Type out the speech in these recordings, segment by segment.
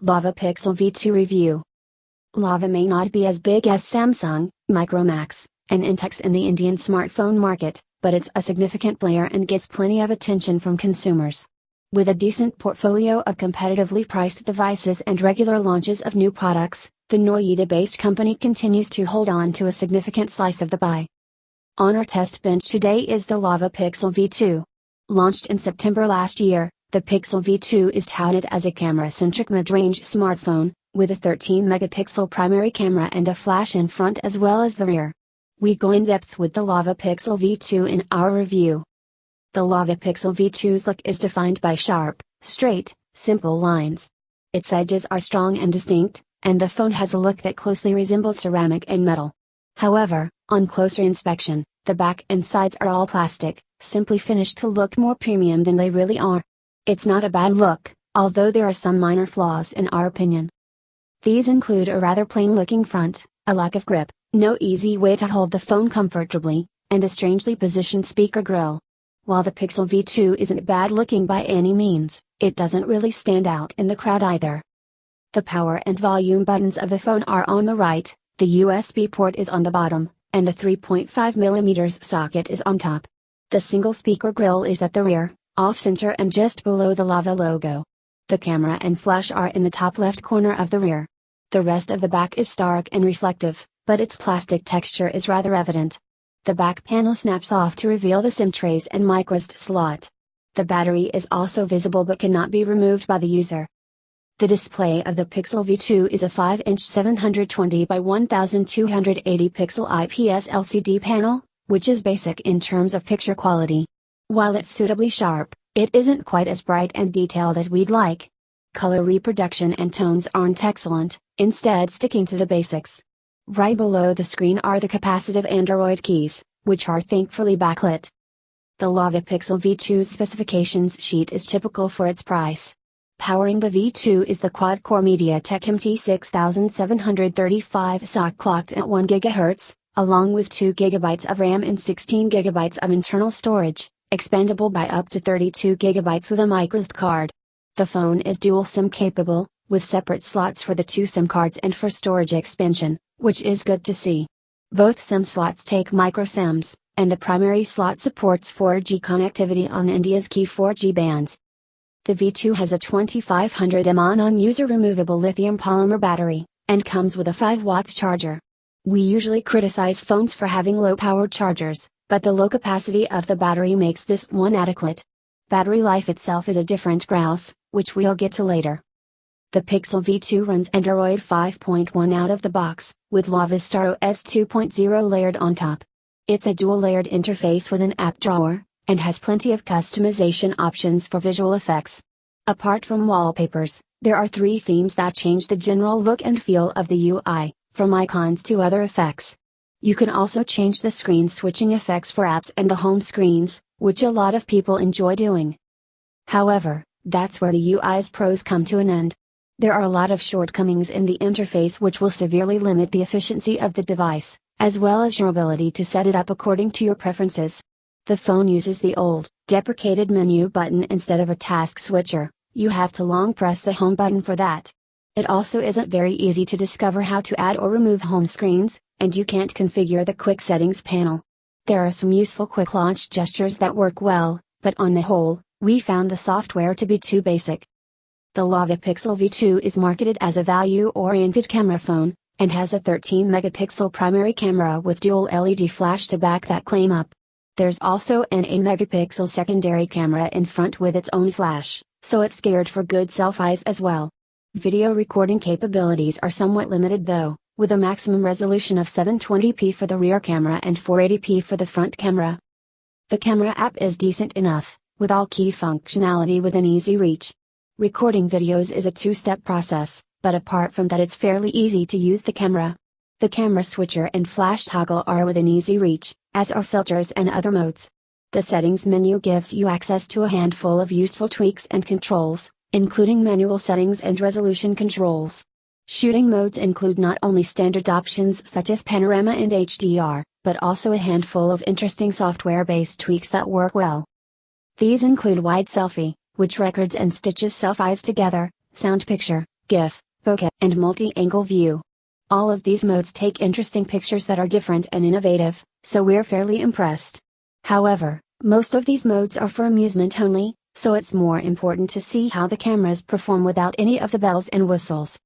Lava Pixel V2 Review. Lava may not be as big as Samsung, Micromax, and Intex in the Indian smartphone market, but it's a significant player and gets plenty of attention from consumers. With a decent portfolio of competitively priced devices and regular launches of new products, the Noida-based company continues to hold on to a significant slice of the pie. On our test bench today is the Lava Pixel V2. Launched in September last year, the Pixel V2 is touted as a camera-centric mid-range smartphone, with a 13-megapixel primary camera and a flash in front as well as the rear. We go in depth with the Lava Pixel V2 in our review. The Lava Pixel V2's look is defined by sharp, straight, simple lines. Its edges are strong and distinct, and the phone has a look that closely resembles ceramic and metal. However, on closer inspection, the back and sides are all plastic, simply finished to look more premium than they really are. It's not a bad look, although there are some minor flaws in our opinion. These include a rather plain-looking front, a lack of grip, no easy way to hold the phone comfortably, and a strangely positioned speaker grill. While the Pixel V2 isn't bad-looking by any means, it doesn't really stand out in the crowd either. The power and volume buttons of the phone are on the right, the USB port is on the bottom, and the 3.5mm socket is on top. The single speaker grill is at the rear, off-center and just below the Lava logo. The camera and flash are in the top left corner of the rear. The rest of the back is stark and reflective, but its plastic texture is rather evident. The back panel snaps off to reveal the SIM trays and microSD slot. The battery is also visible but cannot be removed by the user. The display of the Pixel V2 is a 5-inch 720 by 1280 pixel IPS LCD panel, which is basic in terms of picture quality. While it's suitably sharp, it isn't quite as bright and detailed as we'd like. Color reproduction and tones aren't excellent, instead sticking to the basics. Right below the screen are the capacitive Android keys, which are thankfully backlit. The Lava Pixel V2's specifications sheet is typical for its price. Powering the V2 is the quad-core MediaTek MT6735 SoC clocked at 1 GHz, along with 2 GB of RAM and 16 GB of internal storage, expandable by up to 32 GB with a microSD card. The phone is dual SIM capable, with separate slots for the 2 SIM cards and for storage expansion, which is good to see. Both SIM slots take micro SIMs, and the primary slot supports 4G connectivity on India's key 4G bands. The V2 has a 2500 mAh non-user removable lithium polymer battery, and comes with a 5 watts charger. We usually criticize phones for having low-powered chargers, but the low capacity of the battery makes this one adequate. Battery life itself is a different grouse, which we'll get to later. The Pixel V2 runs Android 5.1 out of the box, with Lava Star OS 2.0 layered on top. It's a dual-layered interface with an app drawer, and has plenty of customization options for visual effects. Apart from wallpapers, there are 3 themes that change the general look and feel of the UI, from icons to other effects. You can also change the screen switching effects for apps and the home screens, which a lot of people enjoy doing. However, that's where the UI's pros come to an end. There are a lot of shortcomings in the interface which will severely limit the efficiency of the device, as well as your ability to set it up according to your preferences. The phone uses the old, deprecated menu button instead of a task switcher. You have to long press the home button for that. It also isn't very easy to discover how to add or remove home screens, and you can't configure the quick settings panel. There are some useful quick launch gestures that work well, but on the whole, we found the software to be too basic. The Lava Pixel V2 is marketed as a value-oriented camera phone, and has a 13-megapixel primary camera with dual LED flash to back that claim up. There's also an 8-megapixel secondary camera in front with its own flash, so it's geared for good selfies as well. Video recording capabilities are somewhat limited though, with a maximum resolution of 720p for the rear camera and 480p for the front camera. The camera app is decent enough, with all key functionality within easy reach. Recording videos is a 2-step process, but apart from that it's fairly easy to use the camera. The camera switcher and flash toggle are within easy reach, as are filters and other modes. The settings menu gives you access to a handful of useful tweaks and controls, including manual settings and resolution controls. Shooting modes include not only standard options such as panorama and HDR, but also a handful of interesting software-based tweaks that work well. These include wide selfie, which records and stitches selfies together, sound picture, GIF, bokeh, and multi-angle view. All of these modes take interesting pictures that are different and innovative, so we're fairly impressed. However, most of these modes are for amusement only, so it's more important to see how the cameras perform without any of the bells and whistles.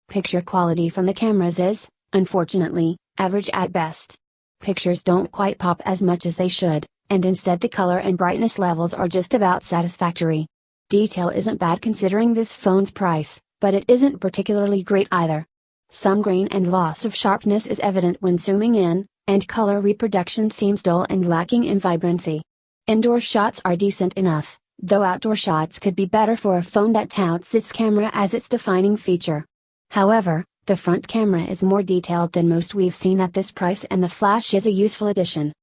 Picture quality from the cameras is, unfortunately, average at best. Pictures don't quite pop as much as they should, and instead the color and brightness levels are just about satisfactory. Detail isn't bad considering this phone's price, but it isn't particularly great either. Some grain and loss of sharpness is evident when zooming in, and color reproduction seems dull and lacking in vibrancy. Indoor shots are decent enough, though outdoor shots could be better for a phone that touts its camera as its defining feature. However, the front camera is more detailed than most we've seen at this price, and the flash is a useful addition.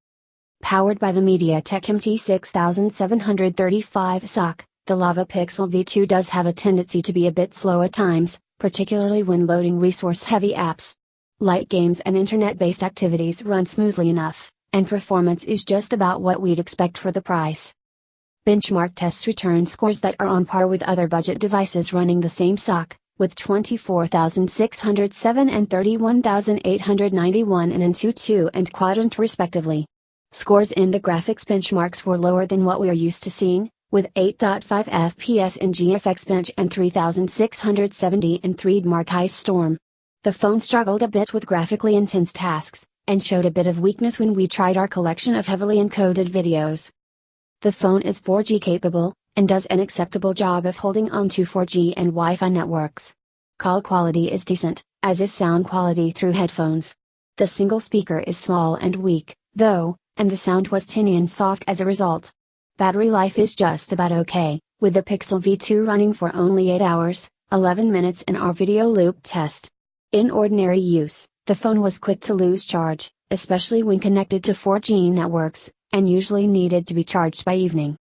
Powered by the MediaTek MT6735 SoC, the Lava Pixel V2 does have a tendency to be a bit slow at times, particularly when loading resource-heavy apps. Light games and internet-based activities run smoothly enough, and performance is just about what we'd expect for the price. Benchmark tests return scores that are on par with other budget devices running the same SoC, with 24,607 and 31,891 in Antutu and Quadrant respectively. Scores in the graphics benchmarks were lower than what we are used to seeing, with 8.5 FPS in GFX Bench and 3,670 in 3DMark Ice Storm. The phone struggled a bit with graphically intense tasks, and showed a bit of weakness when we tried our collection of heavily encoded videos. The phone is 4G capable, and does an acceptable job of holding onto 4G and Wi-Fi networks. Call quality is decent, as is sound quality through headphones. The single speaker is small and weak, though, and the sound was tinny and soft as a result. Battery life is just about okay, with the Pixel V2 running for only 8 hours, 11 minutes in our video loop test. In ordinary use, the phone was quick to lose charge, especially when connected to 4G networks, and usually needed to be charged by evening.